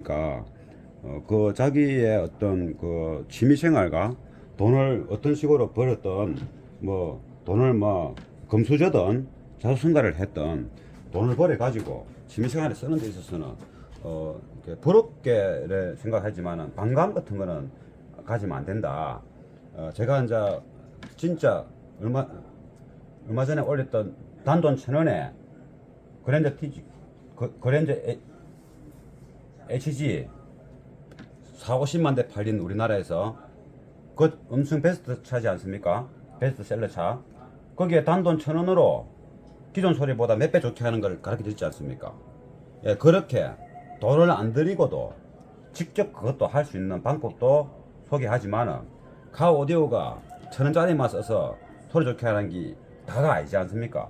그러니까 그 자기의 어떤 그 취미생활과 돈을 어떤 식으로 벌었던 뭐 돈을 뭐 금수저든 자수성가를 했던 돈을 벌어 가지고 취미생활에 쓰는 데 있어서는 이렇게 부럽게 생각하지만은 반감 같은 거는 가지면 안 된다. 제가 이제 진짜 얼마 전에 올렸던 단돈 1,000원에 그랜저 TG 그랜저 HG 4, 50만 대 팔린 우리나라에서 그 음성 베스트 차지 않습니까? 베스트셀러 차. 거기에 단돈 1,000원으로 기존 소리보다 몇 배 좋게 하는 걸 가르쳐 드렸지 않습니까? 예, 그렇게 돈을 안 들이고도 직접 그것도 할 수 있는 방법도 소개하지만은 카오 오디오가 1,000원짜리만 써서 소리 좋게 하는 게 다가 아니지 않습니까?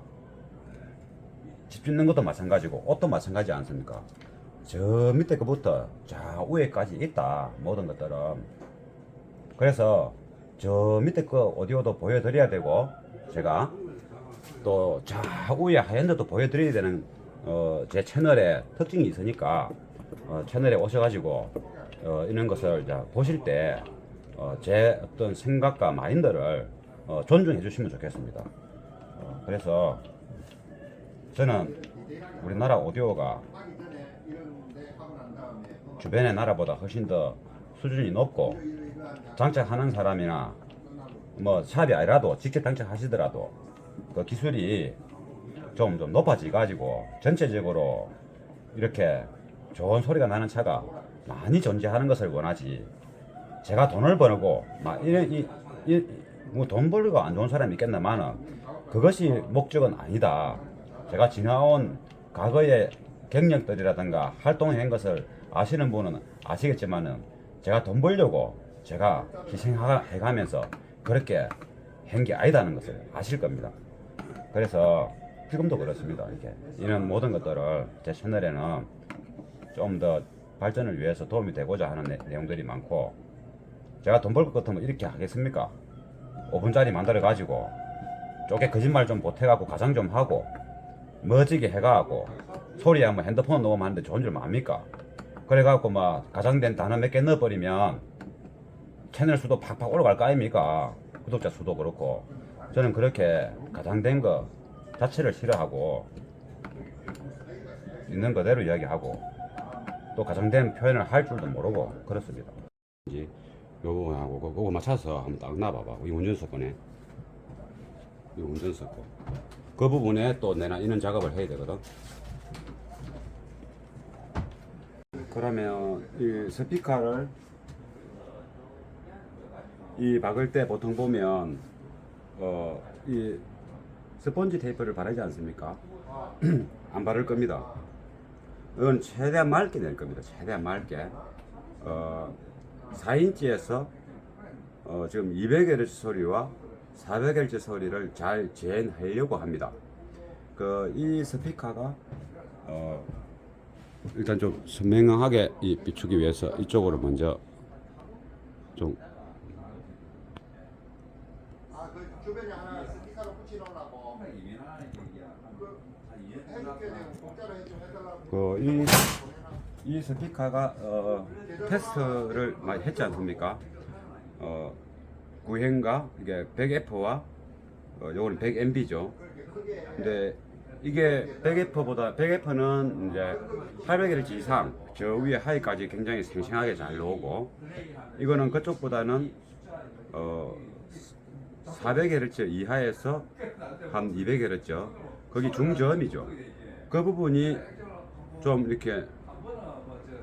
집 짓는 것도 마찬가지고 옷도 마찬가지 않습니까? 저 밑에 거부터 저 위에까지 있다, 모든 것들은. 그래서 저 밑에 거 오디오도 보여드려야 되고, 제가 또 저 위에 하얀데도 보여드려야 되는 제 채널에 특징이 있으니까 채널에 오셔가지고 이런 것을 이제 보실 때 제 어떤 생각과 마인드를 존중해 주시면 좋겠습니다. 그래서 저는 우리나라 오디오가 주변의 나라보다 훨씬 더 수준이 높고, 장착하는 사람이나 뭐 샵이 아니라도 직접 장착하시더라도 그 기술이 좀 높아져 가지고 전체적으로 이렇게 좋은 소리가 나는 차가 많이 존재하는 것을 원하지. 제가 돈을 벌고 막 이런 뭐돈 벌고 안 좋은 사람이 있겠나마는 그것이 목적은 아니다. 제가 지나온 과거의 경력들이라든가 활동한 것을 아시는 분은 아시겠지만은 제가 돈 벌려고 제가 희생해가면서 그렇게 한 게 아니다는 것을 아실 겁니다. 그래서 지금도 그렇습니다. 이렇게 이런 모든 것들을 제 채널에는 좀 더 발전을 위해서 도움이 되고자 하는 내용들이 많고, 제가 돈 벌 것 같으면 이렇게 하겠습니까? 5분짜리 만들어 가지고 쪼개 거짓말 좀 보태갖고 가장 좀 하고 멋지게 해가지고 소리 한번 핸드폰 녹음하는데 좋은 줄 압니까? 그래갖고 막 가장된 단어 몇 개 넣어버리면 채널 수도 팍팍 올라갈 거 아닙니까? 구독자 수도 그렇고. 저는 그렇게 가장된 거 자체를 싫어하고 있는 그대로 이야기하고 또 가장된 표현을 할 줄도 모르고 그렇습니다. 이제 요거하고 그거 맞춰서 한번 딱 놔봐봐. 이 운전석권에 이 운전석권 그 부분에 또 내가 이런 작업을 해야 되거든. 그러면 이 스피커를 이 박을 때 보통 보면 이 스펀지 테이프를 바르지 않습니까? 안 바를 겁니다. 이건 최대한 맑게 낼 겁니다. 최대한 맑게. 4인치에서 지금 200Hz 소리와 400Hz 소리를 잘 재현하려고 합니다. 이 스피커가 일단 좀 선명하게 비추기 위해서 이쪽으로 먼저 좀 주변에 하나 스티커로 붙여놓으라고 해줄게 내가 공짜로 좀 해달라고 이 스피커가 테스트를 많이 했지 않습니까? 구현가 이게 100F와 요거는 100MB죠. 근데 이게 100F는 이제 800Hz 이상 저 위에 하이까지 굉장히 생생하게 잘 나오고, 이거는 그쪽보다는 400Hz 이하에서 한 200Hz 거기 중저음이죠. 그 부분이 좀 이렇게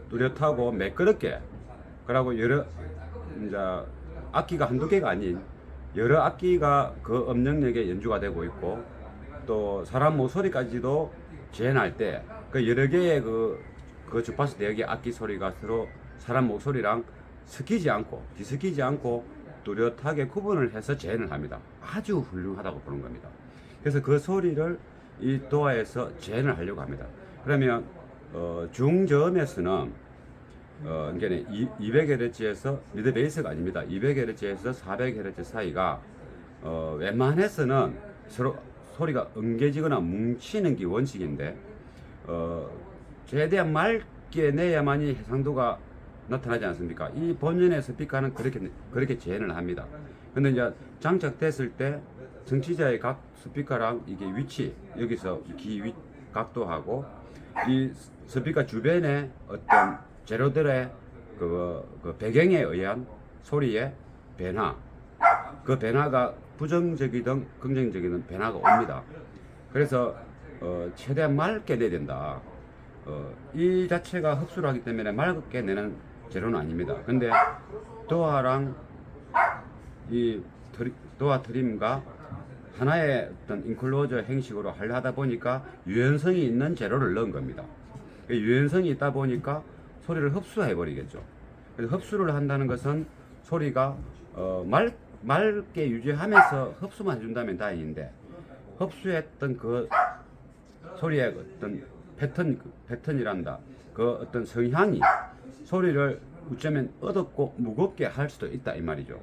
뚜렷하고 매끄럽게, 그리고 여러 이제 악기가 한두 개가 아닌 여러 악기가 그 음역역에 연주가 되고 있고, 또 사람 목소리까지도 재현할 때 그 여러 개의 그 주파수 대역의 악기 소리가 서로 사람 목소리랑 섞이지 않고 뒤섞이지 않고 뚜렷하게 구분을 해서 재현을 합니다. 아주 훌륭하다고 보는 겁니다. 그래서 그 소리를 이 도화에서 재현을 하려고 합니다. 그러면 중저음에서는 이게 200Hz에서 미드 베이스가 아닙니다. 200Hz에서 400Hz 사이가 웬만해서는 서로 소리가 엉겨지거나 뭉치는 게 원칙인데 최대한 맑게 깊게 내야만이 해상도가 나타나지 않습니까? 이 본연의 스피커는 그렇게 재현을 합니다. 근데 이제 장착됐을 때 청취자의 각 스피커랑 이게 위치, 여기서 각도하고 이 스피커 주변의 어떤 재료들의 그 배경에 의한 소리의 변화, 그 변화가 부정적이든 긍정적이든 변화가 옵니다. 그래서 최대한 맑게 내야 된다. 이 자체가 흡수를 하기 때문에 맑게 내는 재료는 아닙니다. 근데 도화랑 이 도화 트림과 하나의 어떤 인클로저 형식으로 하다 보니까 유연성이 있는 재료를 넣은 겁니다. 유연성이 있다 보니까 소리를 흡수해 버리겠죠. 그래서 흡수를 한다는 것은 소리가 맑게 유지하면서 흡수만 해준다면 다행인데, 흡수했던 그 소리의 어떤 패턴이란다. 그 어떤 성향이 소리를 어쩌면 어둡고 무겁게 할 수도 있다 이 말이죠.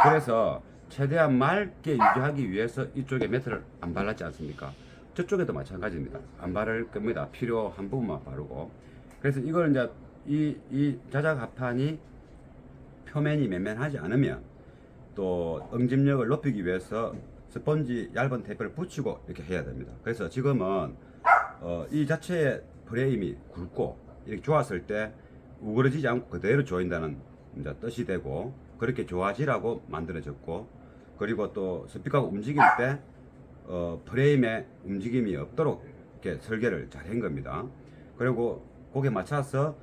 그래서 최대한 맑게 유지하기 위해서 이쪽에 매트를 안 발랐지 않습니까? 저쪽에도 마찬가지입니다. 안 바를 겁니다. 필요한 부분만 바르고. 그래서 이걸 이제 이 자작 합판이 표면이 맨맨하지 않으면 또 응집력을 높이기 위해서 스펀지 얇은 테이프를 붙이고 이렇게 해야 됩니다. 그래서 지금은 이 자체의 프레임이 굵고 이렇게 조았을 때 우그러지지 않고 그대로 조인다는 이제 뜻이 되고, 그렇게 조아지라고 만들어졌고, 그리고 또 스피커가 움직일 때 프레임에 움직임이 없도록 이렇게 설계를 잘 한 겁니다. 그리고 거기에 맞춰서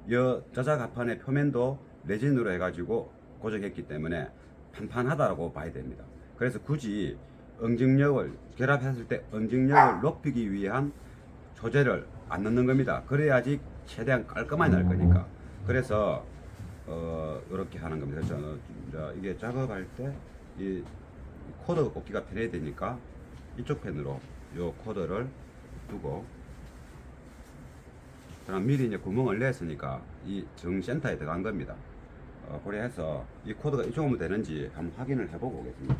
이 자작 합판의 표면도 레진으로 해가지고 고정했기 때문에 판판하다고 봐야 됩니다. 그래서 굳이 응집력을 결합했을 때 응집력을 높이기 위한 소재를 안 넣는 겁니다. 그래야지 최대한 깔끔하게 날 거니까. 그래서 이렇게 하는 겁니다. 그래서 이게 작업할 때 이 코드 꽂기가 편해야 되니까 이쪽 펜으로 이 코드를 두고, 그럼 미리 이제 구멍을 냈으니까 이 정센터에 들어간 겁니다. 그래서 이 코드가 이쪽 오면 되는지 한번 확인을 해보고 오겠습니다.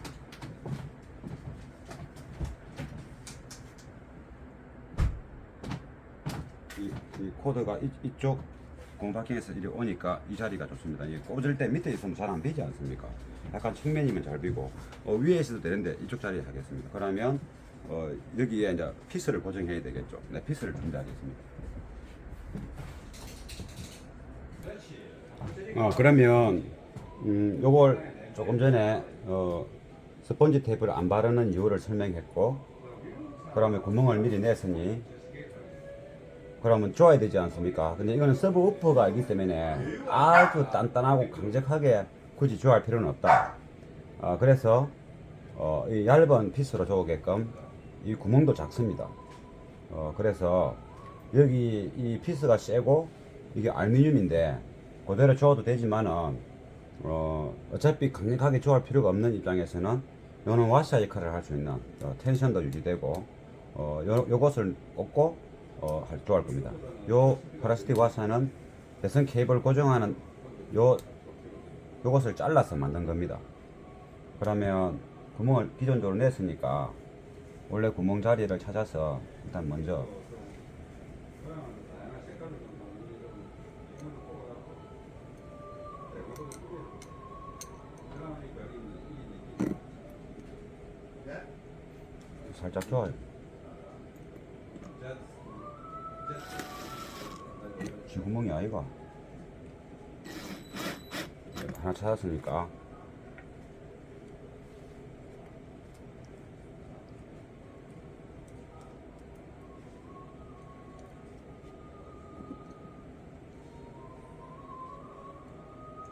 이 코드가 이쪽 공박형에서 이리 오니까 이 자리가 좋습니다. 이 꽂을 때 밑에 있으면 잘 안 비지 않습니까? 약간 측면이면 잘 비고, 위에 있어도 되는데 이쪽 자리에 하겠습니다. 그러면 여기에 이제 피스를 고정해야 되겠죠. 네, 피스를 준비하겠습니다. 그러면 요걸 조금 전에 스펀지 테이프를 안 바르는 이유를 설명했고, 그러면 구멍을 미리 냈으니 그러면 줘야 되지 않습니까? 근데 이거는 서브우퍼가 있기 때문에 아주 단단하고 강력하게 굳이 줘할 필요는 없다. 그래서 이 얇은 피스로 줘오게끔 이 구멍도 작습니다. 그래서 여기 이 피스가 세고 이게 알루미늄인데 그대로 줘도 되지만은 어차피 강력하게 줘할 필요가 없는 입장에서는 요는 와샤 역할을 할 수 있는 텐션도 유지되고 요것을 꽂고 줘할 겁니다. 요 플라스틱 와샤는 배선 케이블 고정하는 요것을 잘라서 만든 겁니다. 그러면 구멍을 기존적으로 냈으니까 원래 구멍 자리를 찾아서 일단 먼저 살짝 줘요. 쥐구멍이 아이가 하나 찾았으니까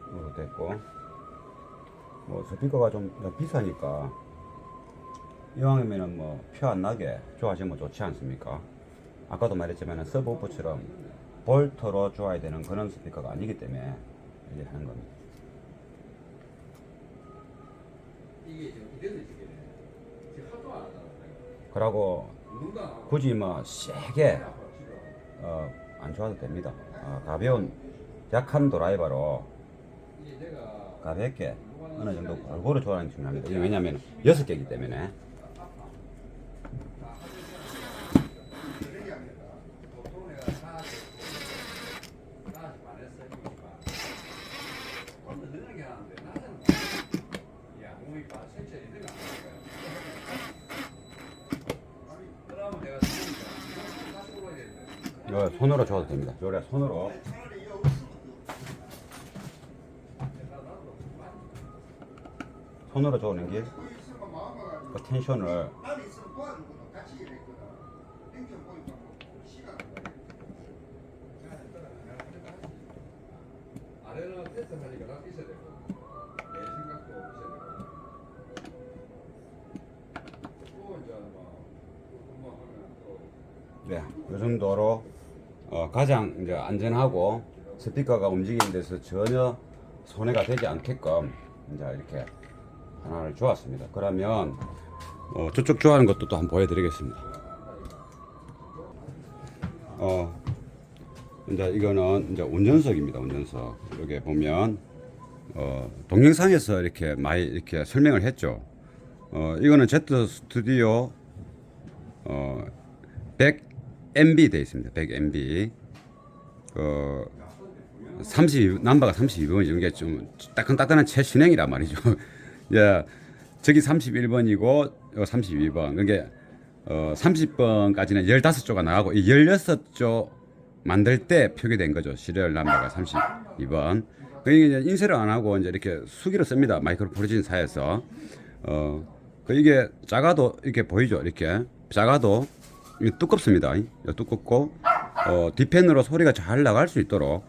이거 됐고, 뭐 스피커가 좀 비싸니까 이왕이면은 뭐 표 안 나게 좋아지면 좋지 않습니까? 아까도 말했지만 서브우퍼처럼 볼트로 좋아야 되는 그런 스피커가 아니기 때문에 이제 하는 겁니다. 이게 지금 그대로 지금 하도 안 하잖아. 그러고 굳이 뭐 세게 안 좋아도 됩니다. 가벼운 약한 드라이버로 가볍게 어느 정도 골고루 좋아하는 게 중요합니다. 왜냐하면 6개이기 때문에. 손으로 줘도 됩니다. 요래 손으로. 손으로 줘는 게 그 텐션을 나는 있으면 도와주거든. 같이 일했거든. 행정 보니까 뭐 시간 안 걸려. 아래는 테스트 하니까 나 있어야 되고 내 생각도 있어야 되고 또 이제 뭐 하면 또 네, 이 정도로 가장 이제 안전하고 스피커가 움직이는 데서 전혀 손해가 되지 않게끔 이제 이렇게 하나를 주었습니다. 그러면 저쪽 좋아하는 것도 또 한번 보여드리겠습니다. 이제 이거는 이제 운전석입니다. 운전석. 여기 보면 동영상에서 이렇게 많이 이렇게 설명을 했죠. 이거는 Z 스튜디오 100MB 되어 있습니다. 100MB. 32 넘버가 32번이죠. 이게 좀 따끈따끈한 최신형이란 말이죠. 예, 저기 31번이고 32번. 그게 30번까지는 15조가 나가고 이 16조 만들 때 표기된 거죠. 시리얼 넘버가 32번. 그게 이제 인쇄를 안 하고 이제 이렇게 수기로 씁니다. 마이크로 프로진사에서. 이게 작아도 이렇게 보이죠. 이렇게 작아도 이게 두껍습니다. 두껍고 뒷펜으로 소리가 잘 나갈 수 있도록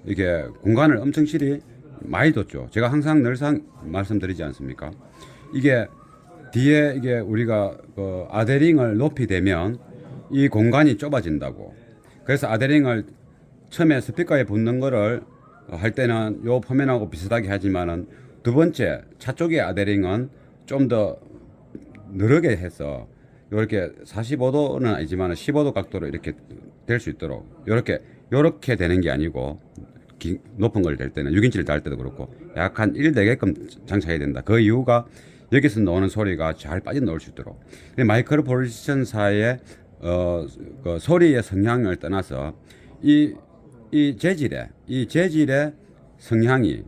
이렇게 공간을 엄청 실이 많이 뒀죠. 제가 항상 늘상 말씀드리지 않습니까? 이게 뒤에 이게 우리가 그 아데링을 높이 대면 이 공간이 좁아진다고. 그래서 아데링을 처음에 스피커에 붙는 거를 할 때는 요 포면하고 비슷하게 하지만은 두 번째 차 쪽의 아데링은 좀 더 느르게 해서 이렇게 45도는 아니지만 15도 각도로 이렇게 될 수 있도록 요렇게 되는 게 아니고 높은 걸 댈 때는 6인치를 달 때도 그렇고 약간 1 되게끔 장착해야 된다. 그 이유가 여기서 나오는 소리가 잘 빠져나올 수 있도록. 마이크로 포지션사의 그 소리의 성향을 떠나서 이 재질의 성향이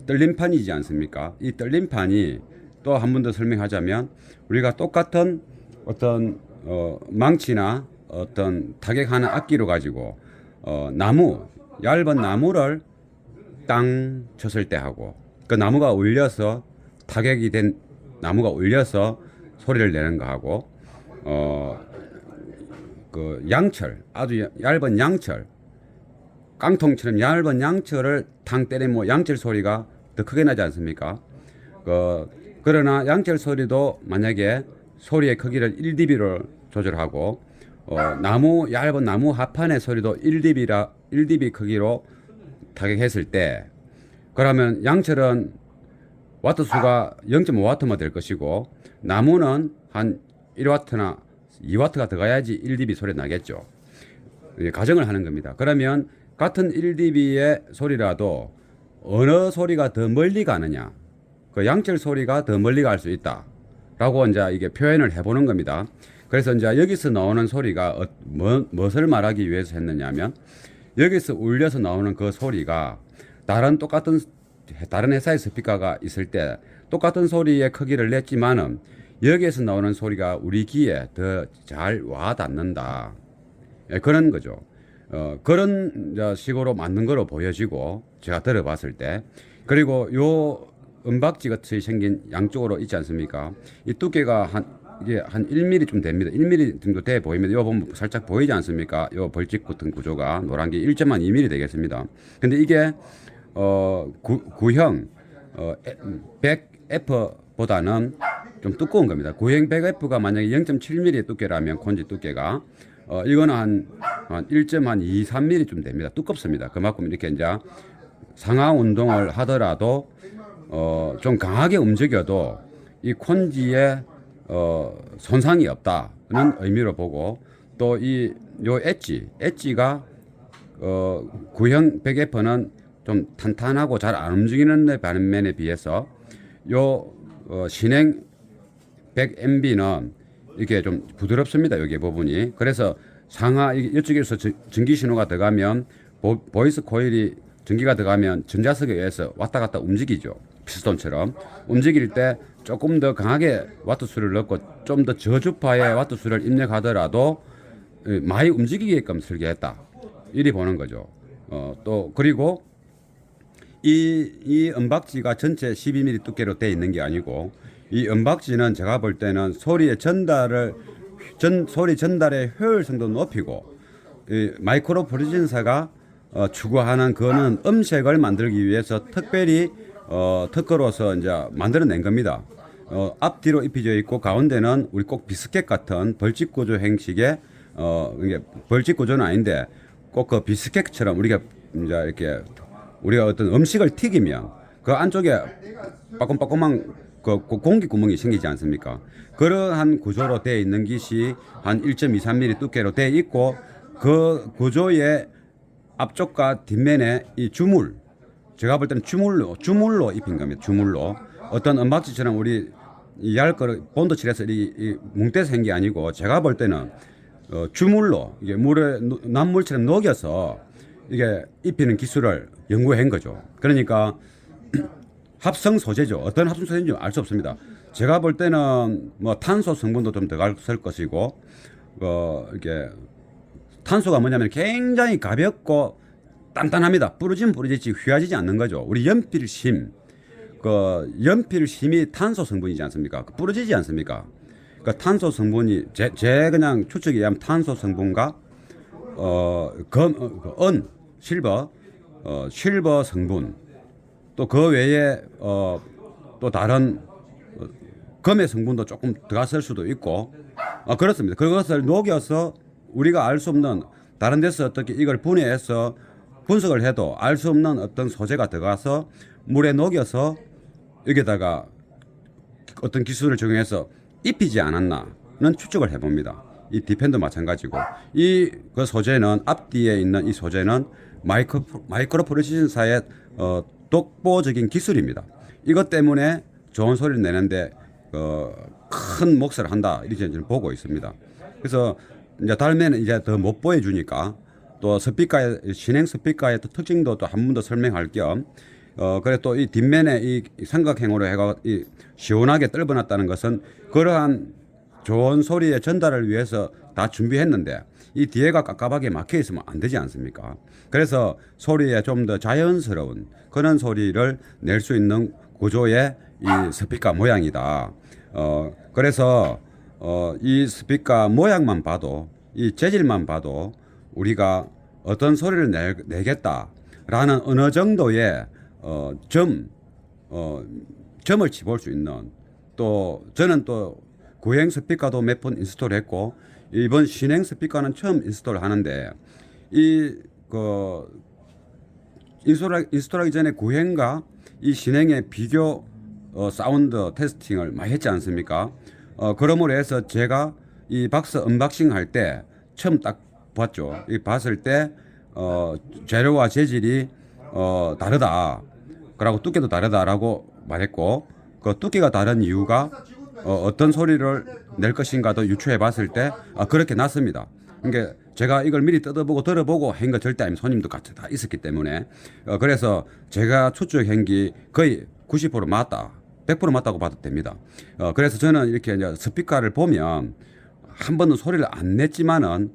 떨림판이지 않습니까? 이 떨림판이 또 한 번 더 설명하자면 우리가 똑같은 어떤 망치나 어떤 타격하는 악기로 가지고 얇은 나무를 땅 쳤을 때 하고 그 나무가 울려서 타격이 된 나무가 울려서 소리를 내는 거 하고 그 양철 아주 얇은 양철 깡통처럼 얇은 양철을 탕 때리면 양철 소리가 더 크게 나지 않습니까? 그러나 양철 소리도 만약에 소리의 크기를 1dB로 조절하고 얇은 나무 합판의 소리도 1dB 크기로 타격했을 때 그러면 양철은 와트 수가 0.5W만 될 것이고 나무는 한 1W나 2W가 더 가야지 1dB 소리 나겠죠. 가정을 하는 겁니다. 그러면 같은 1dB의 소리라도 어느 소리가 더 멀리 가느냐 그 양철 소리가 더 멀리 갈 수 있다 라고 이제 이게 표현을 해보는 겁니다. 그래서 이제 여기서 나오는 소리가 무엇을 말하기 위해서 했느냐면 여기서 울려서 나오는 그 소리가 다른 회사의 스피커가 있을 때 똑같은 소리의 크기를 냈지만은 여기에서 나오는 소리가 우리 귀에 더 잘 와닿는다. 그런 거죠. 그런 식으로 만든 거로 보여지고 제가 들어봤을 때 그리고 요 은박지 같이 생긴 양쪽으로 있지 않습니까? 이 두께가 이게 한 1mm 좀 됩니다. 1mm 정도 돼 보입니다. 이거 보면 살짝 보이지 않습니까? 요 벌집 같은 구조가 노란 게 1.2mm 되겠습니다. 근데 이게 구형 100F보다는 좀 두꺼운 겁니다. 구형 100F가 만약에 0.7mm 두께라면 콘지 두께가 이거는 한 1.23mm 좀 됩니다. 두껍습니다. 그만큼 이렇게 이제 상하 운동을 하더라도 좀 강하게 움직여도 이 콘지에 손상이 없다는 의미로 보고 또 요 엣지가 구형 100F는 좀 탄탄하고 잘 안 움직이는 반면에 비해서 요 신행 100MB는 이게 좀 부드럽습니다. 여기 부분이. 그래서 상하 이쪽에서 전기 신호가 들어가면 보이스 코일이 전기가 들어가면 전자석에 의해서 왔다 갔다 움직이죠. 피스톤처럼 움직일 때 조금 더 강하게 와트 수를 넣고 좀 더 저주파의 와트 수를 입력하더라도 많이 움직이게끔 설계했다. 이리 보는 거죠. 또 그리고 이 은박지가 전체 12mm 두께로 되어 있는 게 아니고 이 은박지는 제가 볼 때는 소리 전달의 효율성도 높이고 이 마이크로 프리즌사가 추구하는 그거는 음색을 만들기 위해서 특별히 특허로서 이제 만들어낸 겁니다. 앞뒤로 입혀져 있고 가운데는 우리 꼭 비스켓 같은 벌집 구조 형식의 이게 벌집 구조는 아닌데 꼭 그 비스켓처럼 우리가 이제 이렇게 우리가 어떤 음식을 튀기면 그 안쪽에 빠끔빠끔한 그 공기 구멍이 생기지 않습니까? 그러한 구조로 되어 있는 것이 한 1.23mm 두께로 되어 있고 그 구조의 앞쪽과 뒷면에 이 주물, 제가 볼 때는 주물로 입힌 겁니다. 주물로 어떤 은박지처럼 우리 얇게 본드 칠해서 이 뭉대서 한 게 아니고 제가 볼 때는 주물로 이게 물에 난물처럼 녹여서 이게 입히는 기술을 연구한 거죠. 그러니까 합성 소재죠. 어떤 합성 소재인지 알 수 없습니다. 제가 볼 때는 뭐 탄소 성분도 좀 들어갈 것이고, 이게 탄소가 뭐냐면 굉장히 가볍고 단단합니다. 부러지면 부러지지 휘어지지 않는 거죠. 우리 연필심, 연필심이 탄소 성분이지 않습니까? 부러지지 않습니까? 그 탄소 성분이 제 그냥 추측에 의하면 탄소 성분과 실버 성분 또 그 외에 또 다른 금의 성분도 조금 들어갔을 수도 있고 그렇습니다. 그것을 녹여서 우리가 알 수 없는 다른 데서 어떻게 이걸 분해해서 분석을 해도 알 수 없는 어떤 소재가 들어가서 물에 녹여서 여기다가 어떤 기술을 적용해서 입히지 않았나는 추측을 해봅니다. 이 디펜도 마찬가지고 그 소재는 앞뒤에 있는 이 소재는 마이크로 프리시즌사의 독보적인 기술입니다. 이것 때문에 좋은 소리를 내는데 큰 몫을 한다 이렇게 저는 보고 있습니다. 그래서 이제 다음에는 이제 더 못 보여주니까 또 스피커의 진행 스피커의 또 특징도 또 한 번 더 설명할 겸 그래 또 이 뒷면에 이 삼각형으로 해가 이 시원하게 떨궈놨다는 것은 그러한 좋은 소리의 전달을 위해서 다 준비했는데 이 뒤에가 깝깝하게 막혀 있으면 안 되지 않습니까? 그래서 소리에 좀 더 자연스러운 그런 소리를 낼 수 있는 구조의 이 스피커 모양이다. 그래서 이 스피커 모양만 봐도 이 재질만 봐도 우리가 어떤 소리를 내겠다라는 어느 정도의 점을 집을 수 있는 또 저는 또 구행 스피커도 몇 번 인스톨했고 이번 신행 스피커는 처음 인스톨 하는데 인스톨하기 전에 구행과 이 신행의 비교 사운드 테스팅을 많이 했지 않습니까? 그러므로 해서 제가 이 박스 언박싱 할 때 처음 딱 봤죠. 이 봤을 때 재료와 재질이 다르다. 그리고 두께도 다르다라고 말했고 그 두께가 다른 이유가 어떤 소리를 낼 것인가도 유추해 봤을 때 그렇게 났습니다. 그러니까 제가 이걸 미리 뜯어보고 들어보고 한 거 절대 아니면 손님도 같이 다 있었기 때문에 그래서 제가 추측한 게 거의 90% 맞다. 100% 맞다고 봐도 됩니다. 그래서 저는 이렇게 이제 스피커를 보면 한 번은 소리를 안 냈지만은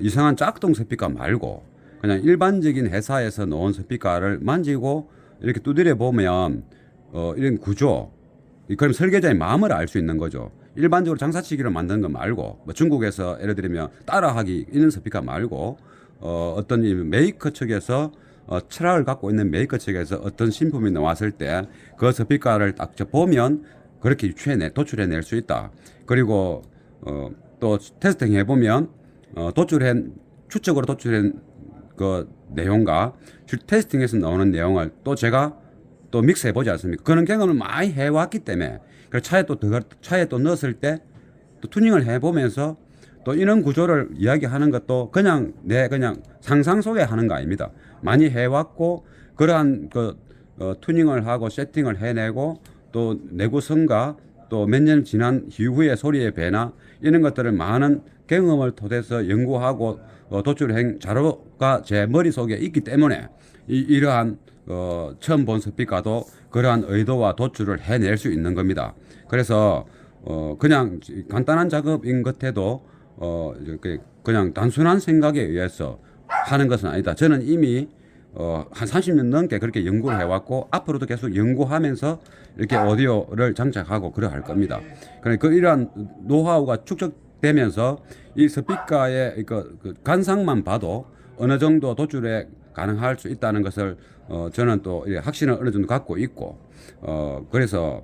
이상한 짝퉁 스피커 말고 그냥 일반적인 회사에서 놓은 스피커를 만지고 이렇게 두드려 보면 이런 구조, 그럼 설계자의 마음을 알 수 있는 거죠. 일반적으로 장사치기로 만드는 거 말고 뭐 중국에서 예를 들면 따라하기 있는 스피커 말고 어떤 메이커 측에서 철학을 갖고 있는 메이커 측에서 어떤 신품이 나왔을 때 그 스피커를 딱 보면 그렇게 도출해낼 수 있다. 그리고 또 테스팅 해보면 추측으로 도출한 그 내용과 테스팅에서 나오는 내용을 또 제가 또 믹스해 보지 않습니까? 그런 경험을 많이 해왔기 때문에 차에 또 넣었을 때 또 튜닝을 해보면서 또 이런 구조를 이야기하는 것도 그냥 상상 속에 하는 거 아닙니다. 많이 해왔고 그러한 튜닝을 하고 세팅을 해내고 또 내구성과 또 몇 년 지난 이후의 소리의 변화 이런 것들을 많은 경험을 토대해서 연구하고 도출한 자료가 제 머릿속에 있기 때문에 이러한 처음 본 스피커도 그러한 의도와 도출을 해낼 수 있는 겁니다. 그래서 그냥 간단한 작업인 것 해도 그냥 단순한 생각에 의해서 하는 것은 아니다. 저는 이미 한 30년 넘게 그렇게 연구를 해왔고 앞으로도 계속 연구하면서 이렇게 오디오를 장착하고 그래 할 겁니다. 그러니까 이러한 노하우가 축적되면서 이 스피커의 그 관상만 봐도 어느 정도 도출에 가능할 수 있다는 것을 저는 또 확신을 어느 정도 갖고 있고 그래서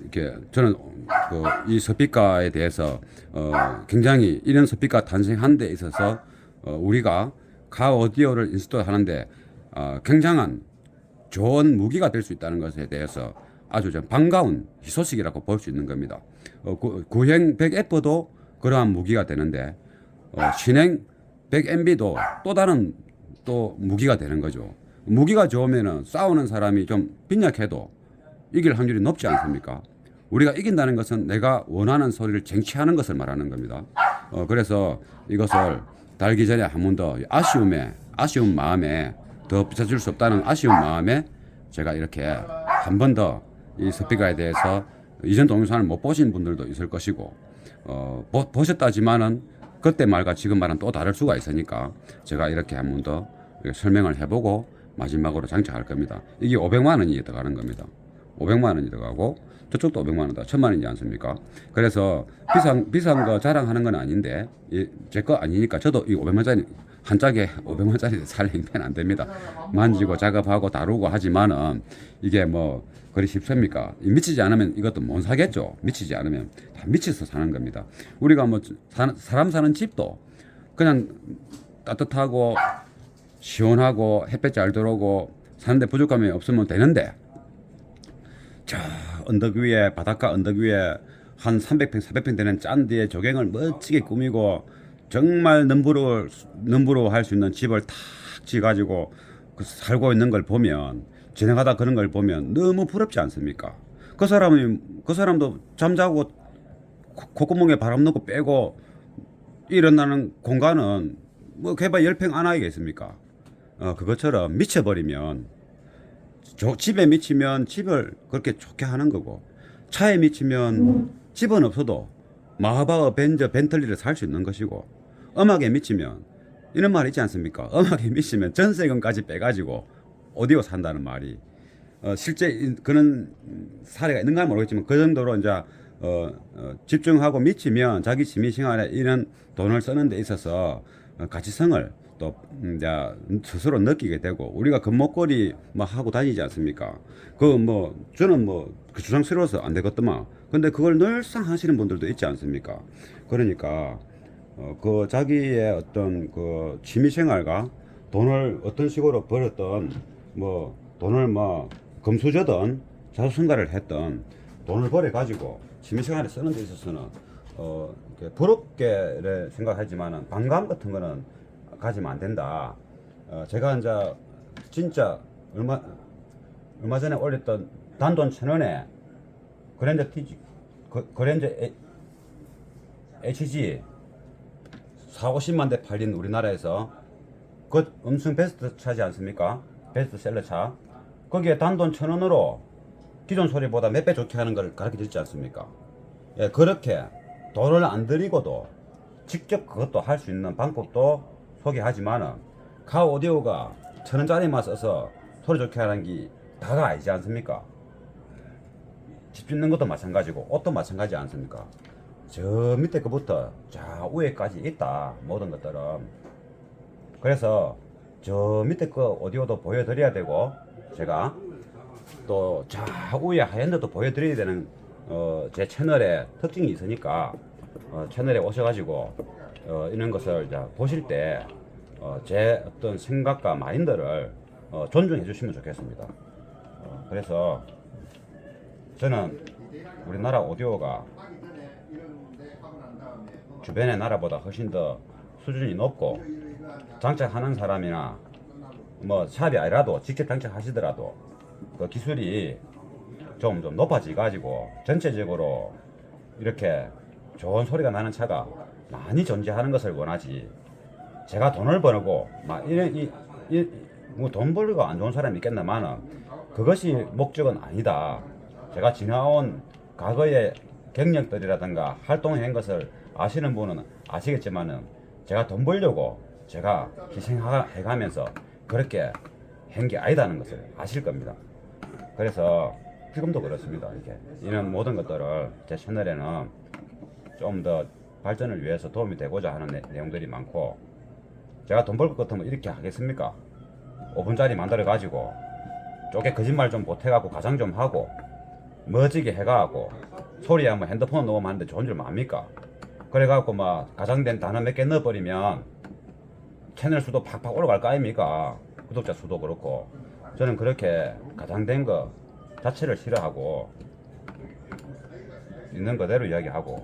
이렇게 저는 이 스피커에 대해서 굉장히 이런 스피커 탄생한 데 있어서 우리가 가 오디오를 인스톨 하는데 굉장한 좋은 무기가 될 수 있다는 것에 대해서 아주 좀 반가운 희소식이라고 볼 수 있는 겁니다. 구행 100F도 그러한 무기가 되는데 신행 100MB도 또 다른 또 무기가 되는 거죠. 무기가 좋으면은 싸우는 사람이 좀 빈약해도 이길 확률이 높지 않습니까? 우리가 이긴다는 것은 내가 원하는 소리를 쟁취하는 것을 말하는 겁니다. 그래서 이것을 달기 전에 한 번 더 아쉬운 마음에 더 비춰줄 수 없다는 아쉬운 마음에 제가 이렇게 한 번 더 이 스피커에 대해서 이전 동영상을 못 보신 분들도 있을 것이고 보셨다지만은 그때 말과 지금 말은 또 다를 수가 있으니까 제가 이렇게 한 번 더 설명을 해보고 마지막으로 장착할 겁니다. 이게 500만 원이 들어가는 겁니다. 500만 원이 들어가고 저쪽도 500만 원이다. 1000만 원이지 않습니까? 그래서 비싼 거 자랑하는 건 아닌데 제 거 아니니까 저도 이 500만 원짜리 한 짝에 500만 원짜리 살 행패는 안 됩니다. 만지고 작업하고 다루고 하지만은 이게 뭐 그리 쉽습니까? 미치지 않으면 이것도 못 사겠죠. 미치지 않으면 다 미쳐서 사는 겁니다. 우리가 뭐 사람 사는 집도 그냥 따뜻하고 시원하고 햇볕 잘 들어오고 사는데 부족함이 없으면 되는데 저 언덕 위에 바닷가 언덕 위에 한 300평 400평 되는 짠디에 조경을 멋지게 꾸미고 정말 넘부러할 수 있는 집을 탁 지어가지고 살고 있는 걸 보면 지나가다 그런 걸 보면 너무 부럽지 않습니까? 그 사람도 잠자고 콧구멍에 바람 넣고 빼고 일어나는 공간은 뭐 개발 10평 안 하겠습니까? 그것처럼 미쳐버리면 집에 미치면 집을 그렇게 좋게 하는 거고 차에 미치면 집은 없어도 마하바흐 벤저 벤틀리를 살 수 있는 것이고 음악에 미치면 이런 말 있지 않습니까? 음악에 미치면 전세금까지 빼가지고 오디오 산다는 말이 실제 그런 사례가 있는가 모르겠지만 그 정도로 이제 집중하고 미치면 자기 취미생활에 이런 돈을 쓰는 데 있어서 가치성을 또 이제 스스로 느끼게 되고 우리가 금목걸이 뭐 하고 다니지 않습니까? 저는 그 주장스러워서 안 되겠더만. 근데 그걸 늘상 하시는 분들도 있지 않습니까? 그러니까 그 자기의 어떤 그 취미생활과 돈을 어떤 식으로 벌었던 돈을 금수저든 자수성가를 했던 돈을 벌어 가지고 취미생활에 쓰는 데 있어서는 부럽게 생각하지만은 반감 같은 거는 가지면 안 된다. 제가 이제 진짜 얼마 전에 올렸던 단돈 1,000원에 그랜저 HG 4,50만 대 팔린 우리나라에서 그 엄청 베스트 차지 않습니까? 베스트셀러 차. 거기에 단돈 1,000원으로 기존 소리보다 몇 배 좋게 하는 걸 가르쳐 드리지 않습니까? 예, 그렇게 돈을 안 들이고도 직접 그것도 할 수 있는 방법도 소개하지만은 가 오디오가 1,000원짜리만 써서 소리 좋게 하는 게 다가 아니지 않습니까? 집 짓는 것도 마찬가지고 옷도 마찬가지 않습니까? 저 밑에 거부터 저 위에까지 있다 모든 것들은. 그래서 저 밑에 거 오디오도 보여드려야 되고 제가 또 저 위에 하얀데도 보여드려야 되는 제 채널의 특징이 있으니까 채널에 오셔가지고 이런 것을 이제 보실 때 제 어떤 생각과 마인드를 존중해 주시면 좋겠습니다. 그래서 저는 우리나라 오디오가 주변의 나라보다 훨씬 더 수준이 높고 장착하는 사람이나 샵이 아니라도 직접 장착하시더라도 그 기술이 좀 높아져 가지고 전체적으로 이렇게 좋은 소리가 나는 차가 많이 존재하는 것을 원하지. 제가 돈을 벌고 돈 벌고 안 좋은 사람이 있겠나마는 그것이 목적은 아니다. 제가 지나온 과거의 경력들이라든가 활동한 것을 아시는 분은 아시겠지만은 제가 돈 벌려고 제가 희생해가면서 그렇게 한 게 아니다는 것을 아실 겁니다. 그래서 지금도 그렇습니다. 이렇게 이런 모든 것들을 제 채널에는 좀 더 발전을 위해서 도움이 되고자 하는 내용들이 많고, 제가 돈 벌 것 같으면 이렇게 하겠습니까? 5분짜리 만들어 가지고 쪼개 거짓말 좀 보태갖고 가장 좀 하고 멋지게 해가지고 소리 한번 핸드폰 녹음하는데 좋은 줄 압니까? 그래갖고 막 가장된 단어 몇 개 넣어버리면 채널 수도 팍팍 올라갈 거 아닙니까? 구독자 수도 그렇고. 저는 그렇게 가장된 거 자체를 싫어하고 있는 그대로 이야기하고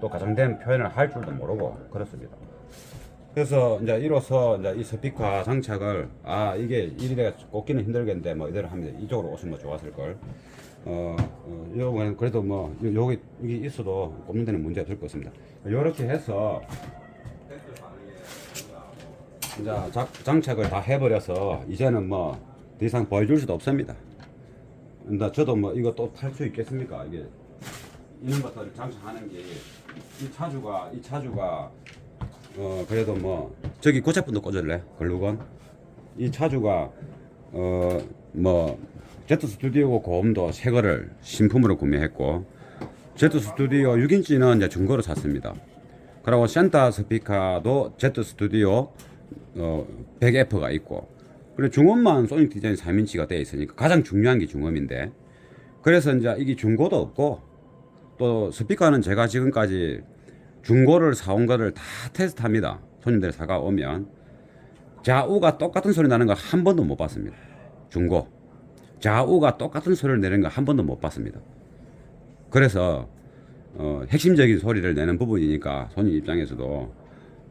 또 가장된 표현을 할 줄도 모르고 그렇습니다. 그래서 이제 이로써 이제 이 스피커 장착을 이게 이리가 꽂기는 힘들겠는데 뭐 이대로 하면 이쪽으로 오시면 좋았을 걸. 요거는 그래도 뭐 여기 이게 있어도 꽂는 데는 문제 없을 것 같습니다. 요렇게 해서 이제 장착을 다 해버려서 이제는 뭐 더 이상 보여줄 수도 없습니다. 근데 저도 뭐 이거 또 탈 수 있겠습니까? 이게 이런 것들을 장착하는 게 이 차주가 그래도 뭐 저기 고체분도 꽂을래? 글루건 이 차주가 뭐 Z 스튜디오 고음도 새 거를 신품으로 구매했고, Z 스튜디오 6인치는 이제 중고로 샀습니다. 그리고 센터 스피커도 Z 스튜디오 100F가 있고, 그리고 중음만 소닉 디자인 3인치가 되어 있으니까 가장 중요한 게 중음인데, 그래서 이제 이게 중고도 없고, 또 스피커는 제가 지금까지 중고를 사온 거를 다 테스트합니다. 손님들 사가 오면 좌우가 똑같은 소리 나는 거 한 번도 못 봤습니다. 중고 좌우가 똑같은 소리를 내는 거 한 번도 못 봤습니다. 그래서 핵심적인 소리를 내는 부분이니까 손님 입장에서도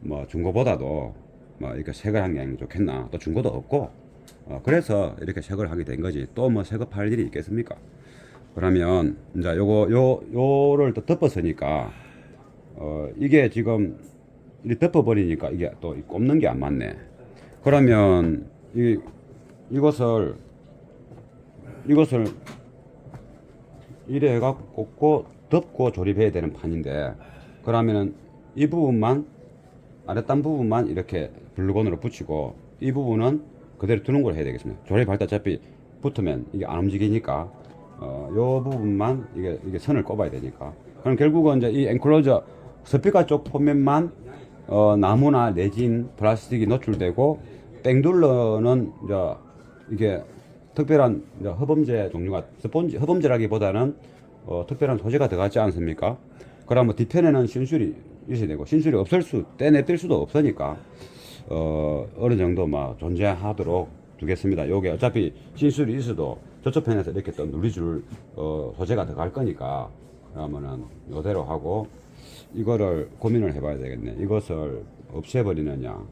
뭐 중고보다도 뭐 이렇게 새걸 한 게 좋겠나, 또 중고도 없고 그래서 이렇게 새걸 하게 된 거지. 또 뭐 새거 팔 일이 있겠습니까? 그러면 이제 요를 또 덮었으니까 이게 지금 이 덮어버리니까 이게 또 꼽는 게 안 맞네. 그러면 이것을 이래 해갖고 꽂고 덮고 조립해야 되는 판인데, 그러면은 이 부분만 아랫단 부분만 이렇게 블루건으로 붙이고 이 부분은 그대로 두는 걸 해야 되겠습니다. 조립할 때 어차피 붙으면 이게 안 움직이니까 요 부분만 이게 선을 꼽아야 되니까. 그럼 결국은 이제 이 엔클로저 스피커 쪽 표면만 나무나 레진, 플라스틱이 노출되고, 땡둘러는 이제 이게 특별한 이제 허범재 종류가 스폰지 허범재라기보다는 특별한 소재가 들어가지 않습니까? 그러면 뒤편에는 신술이 있어야 되고, 신술이 떼내릴 수도 없으니까 어느 정도 막 존재하도록 두겠습니다. 요게 어차피 신술이 있어도 저쪽 편에서 이렇게 또 눌리줄 소재가 들어갈 거니까, 그러면은 이대로 하고 이거를 고민을 해봐야 되겠네. 이것을 없애버리느냐,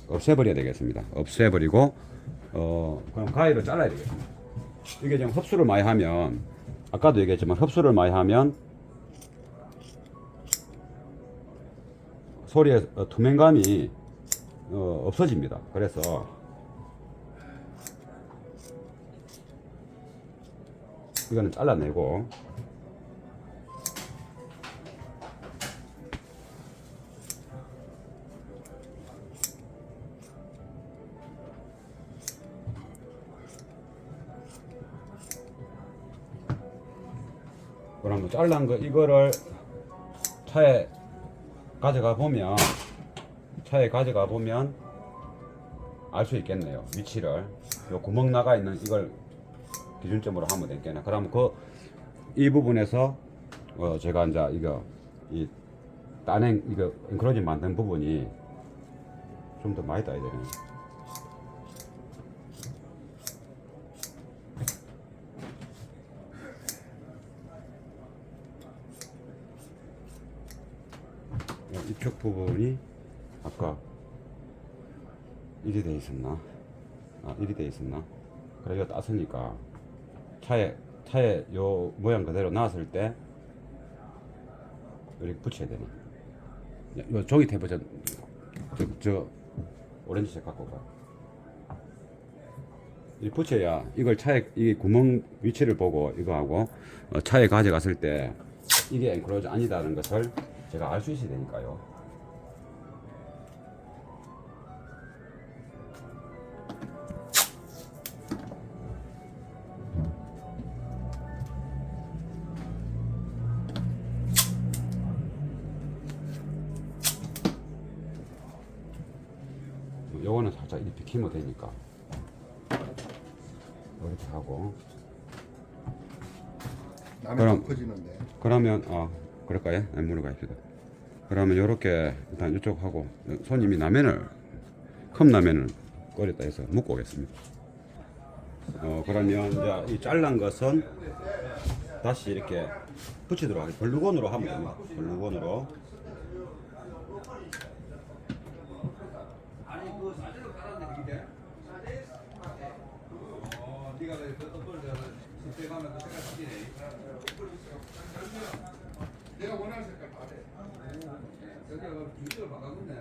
없애버려야 되겠습니다. 없애버리고 그럼 가위로 잘라야 되겠습니다. 이게 지금 흡수를 많이 하면, 아까도 얘기했지만 흡수를 많이 하면 소리의 투명감이 없어집니다. 그래서 이거는 잘라내고, 그럼 잘란 거 이거를 차에 가져가 보면 알 수 있겠네요. 위치를. 요 구멍 나가 있는 이걸 기준점으로 하면 되겠네. 그러면 이 부분에서 제가 이제 이 단행 이거 엔크로지 만든 부분이 좀 더 많이 따야 되네. 이쪽 부분이 아까 이리 돼 있었나? 이리 돼 있었나? 그래 이거 땄으니까 차에 요 모양 그대로 놨을 때 이렇게 붙여야 되네. 요 종이 테이프 저 오렌지색 갖고 가. 이 붙여야 이걸 차에 이 구멍 위치를 보고 이거 하고 차에 가져갔을 때 이게 엔클로즈 아니다는 것을 제가 알 수 있어야 되니까요. 요거는 살짝 이렇게 비키면 되니까 이렇게 하고. 라면 그럼- 더 커지는데. 그러면 그럴까요? 네, 물어가십시다. 그러면 요렇게 일단 이쪽 하고 손님이 컵라면을 끓였다 해서 묵고 오겠습니다. 그러면 이제 이 잘란 것은 다시 이렇게 붙이도록 하겠습니다. 블루건으로 하면 됩니다. 블루건으로. 아니 그 사진을 깔았는데 이게 네가 그 어떤 걸 집에 가면 그 색깔 바뀌네. 내가 원하는 색깔 다 돼. 여기가 주제를 바꿨네.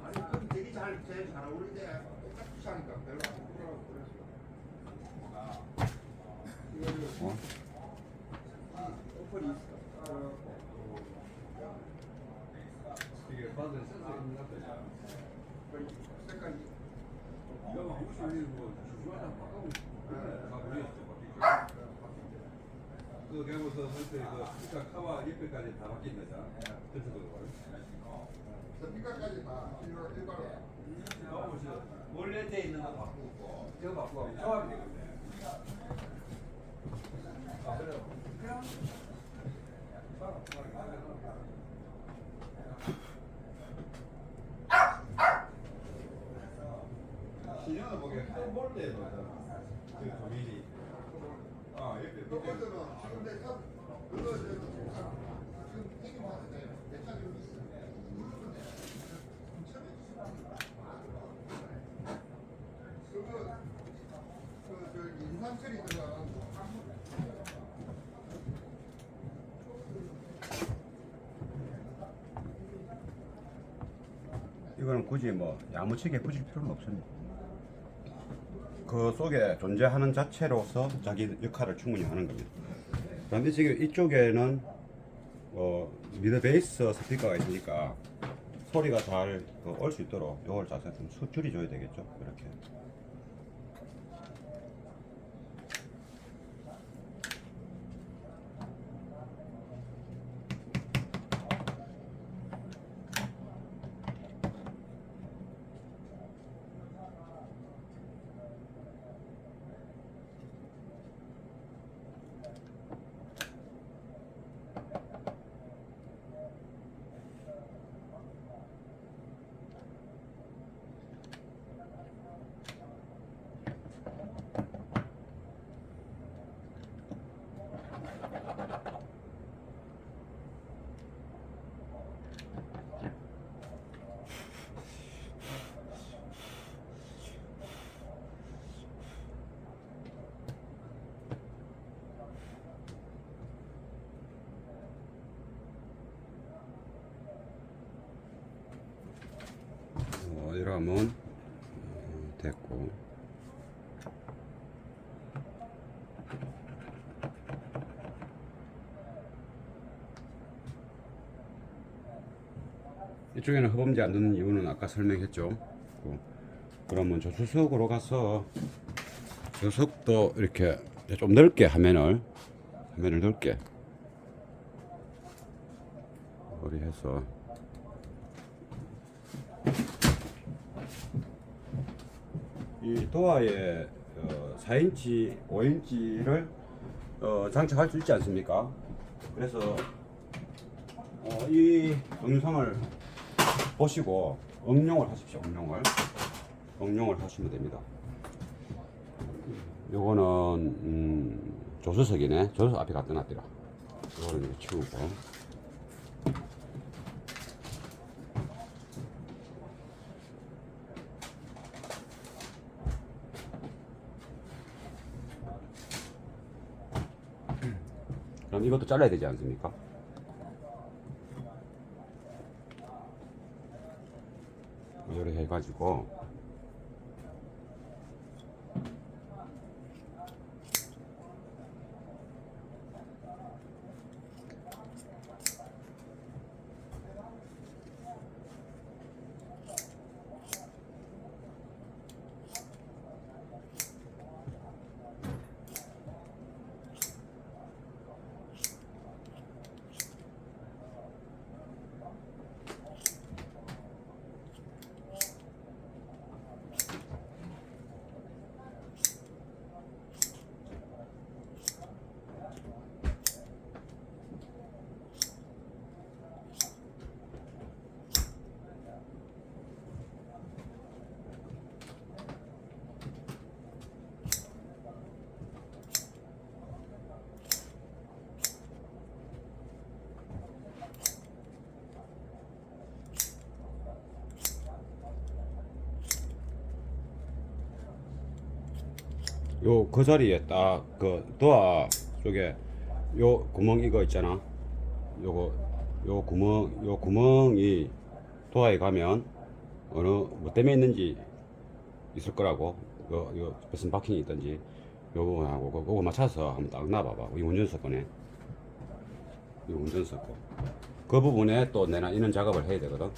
아니 그럼 되게 제일 잘 어울리는데 똑같이 하니까 별로 안 부끄러워 그랬어. 이거 오픈이 있어. 이게 받은 센서 있는 것 같아. 색깔이 이거 막 혹시 뭐 주주하다 바꿔고 막 우리 그 경우서 할때 그 카와 옆에까지 다 바뀐 거잖아. 그래서 빛깔까지 다 일괄로. 원래 돼 있는 거 바꾸고 저거 바꾸고 조합이 되겠네. 아 그래요? 그냥 신형은 보기에 한 볼때 그 도민이 옆에 그것들은 근데 그거 지금 튀김하는데 대차가 좀 있어. 그거 저 인삼철이 들어간 이거는 굳이 뭐 야무지게 붙일 필요는 없습니다. 그 속에 존재하는 자체로서 자기 역할을 충분히 하는 겁니다. 그런데 지금 이쪽에는 미드 베이스 스피커가 있으니까 소리가 잘 올 수 있도록 이걸 자세 좀 줄여줘야 되겠죠. 이렇게. 이러면 됐고. 이쪽에는 흡음재 안 듣는 이유는 아까 설명했죠. 그러면 저수석으로 가서 저석도 이렇게 좀 넓게 화면을 넓게 우리 해서 이 도화에 4인치, 5인치를 장착할 수 있지 않습니까? 그래서 이 영상을 보시고 응용을 하십시오. 응용을 하시면 됩니다. 요거는 조수석이네. 조수석 앞에 갖다 놨더라. 요거는 이제 치우고. 그럼 이것도 잘라야 되지 않습니까? 이렇게 해가지고 요 그 자리에 딱 그 도화 쪽에 요 구멍 이거 있잖아. 요거 요 구멍이 도화에 가면 어느 뭐 때문에 있는지 있을 거라고. 요 무슨 박힌이 있든지 요 부분하고 그거 맞춰서 한번 딱 놔봐봐. 이 운전석 거네. 이 운전석 거. 그 부분에 또 내가 이런 작업을 해야 되거든.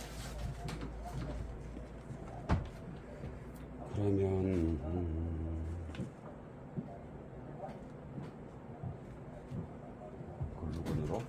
그러면 글루건으로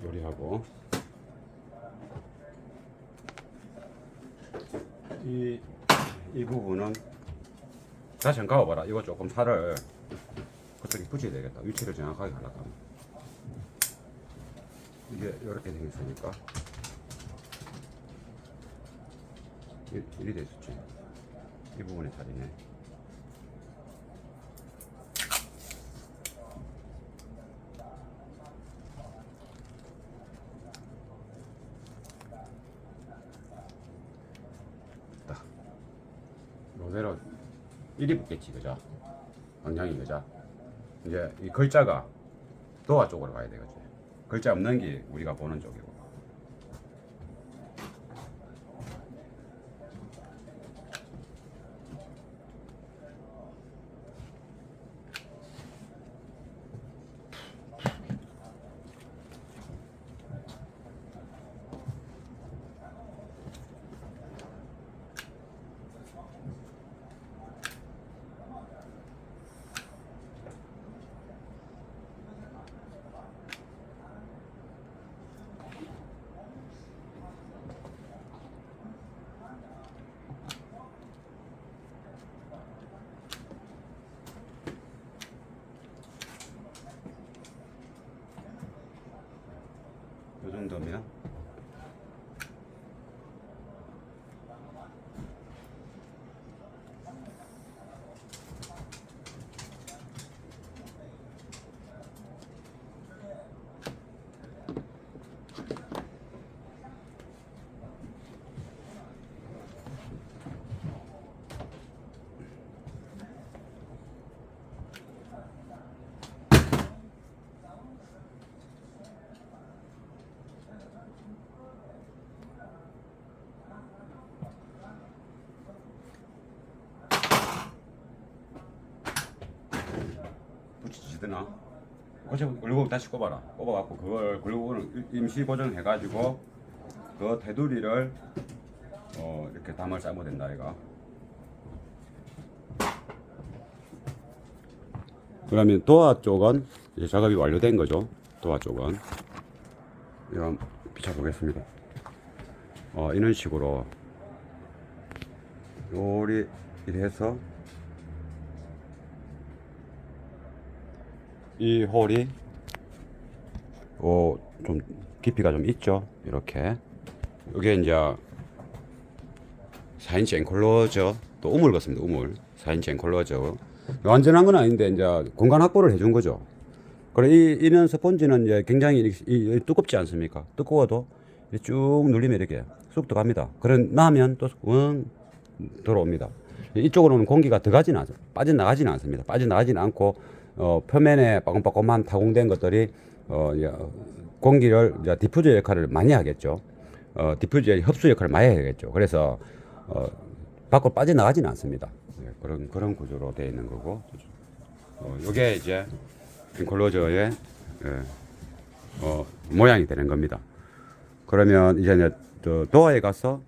요리하고 이 부분은 다시 한번 가봐봐라. 이거 조금 살을 그쪽에 붙여야 되겠다. 위치를 정확하게 하려고 하면 이게 이렇게 생겼으니까 이리 됐었지. 이 부분에 살이네. 요대로 이리 붙겠지, 그죠? 방향이, 그죠? 이제 이 글자가 도화 쪽으로 가야 되겠지. 글자 없는 게 우리가 보는 쪽이고. 이 정도면 붙이지드나? 어차피 글루건 다시 꼽아라. 꼽아갖고 그걸 글루건을 임시 고정해가지고 그 테두리를 이렇게 담을 싸면 된다 이가. 그러면 도화 쪽은 이제 작업이 완료된 거죠. 도화 쪽은 이거 비춰보겠습니다. 이런 식으로 요리 이래서 이 홀이 좀 깊이가 좀 있죠. 이렇게 이게 이제 4인치 앵콜러저 또 우물 같습니다. 우물 4인치 앵콜러저 완전한 건 아닌데 이제 공간 확보를 해준 거죠. 그래 이는 스펀지는 이제 굉장히 두껍지 않습니까? 두꺼워도 쭉 눌리면 이렇게 쑥 들어갑니다. 그래 나면 또 들어옵니다. 이쪽으로는 공기가 빠져나가지는 않습니다. 빠져나가지는 않고 표면에 빠끔빠끔한 타공된 것들이 공기를 이제 디퓨저 역할을 많이 하겠죠. 디퓨저의 흡수 역할을 많이 하겠죠. 그래서 밖으로 빠져나가지는 않습니다. 그런 구조로 되어 있는 거고. 요게 이제 인클로저의 모양이 되는 겁니다. 그러면 이제 저 도어에 가서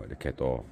이렇게 또